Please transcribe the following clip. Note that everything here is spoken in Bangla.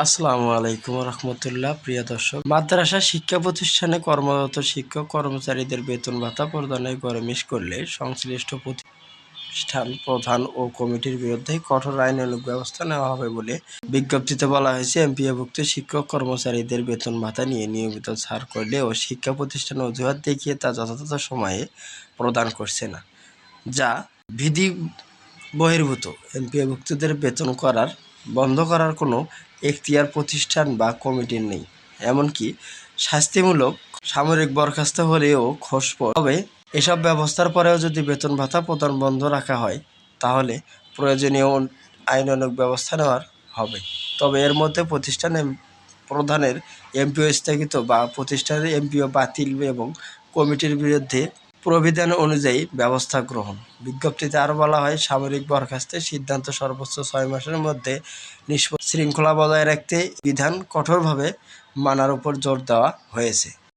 আসসালামু আলাইকুম রহমতুল্লাহ। প্রিয় দর্শক, মাদ্রাসা শিক্ষা প্রতিষ্ঠানে কর্মরত শিক্ষক কর্মচারীদের বেতন ভাতা প্রদানে গরমিস করলে সংশ্লিষ্ট প্রতিষ্ঠান প্রধান ও কমিটির বিরুদ্ধে কঠোর আইনানুগ ব্যবস্থা নেওয়া হবে বলে বিজ্ঞপ্তিতে বলা হয়েছে। এমপিওভুক্ত শিক্ষক কর্মচারীদের বেতন ভাতা নিয়ে নিয়মিত ছাড় করলেও শিক্ষা প্রতিষ্ঠান অজুহাত দেখিয়ে তা যথাযথ সময়ে প্রদান করছে না, যা বিধি বহির্ভূত। এমপিওভুক্তদের বেতন বন্ধ করার কোনো এখতিয়ার প্রতিষ্ঠান বা কমিটির নেই। এমনকি শাস্তিমূলক সামরিক বরখাস্ত হলেও খোঁজপড় তবে এসব ব্যবস্থার পরেও যদি বেতন ভাতা প্রদান বন্ধ রাখা হয়, তাহলে প্রয়োজনীয় আইনানুগ ব্যবস্থা নেওয়ার হবে। তবে এর মধ্যে প্রধানের এমপিও স্থগিত বা প্রতিষ্ঠানের এমপিও বাতিল এবং কমিটির বিরুদ্ধে প্রবিধান অনুযায়ী ব্যবস্থা গ্রহণ। বিজ্ঞপ্তিতে আরও বলা হয়, সামরিক বরখাস্তের সিদ্ধান্ত সর্বোচ্চ 6 মাসের মধ্যে শৃঙ্খলা বজায় রাখতে বিধান কঠোরভাবে মানার উপর জোর দেওয়া হয়েছে।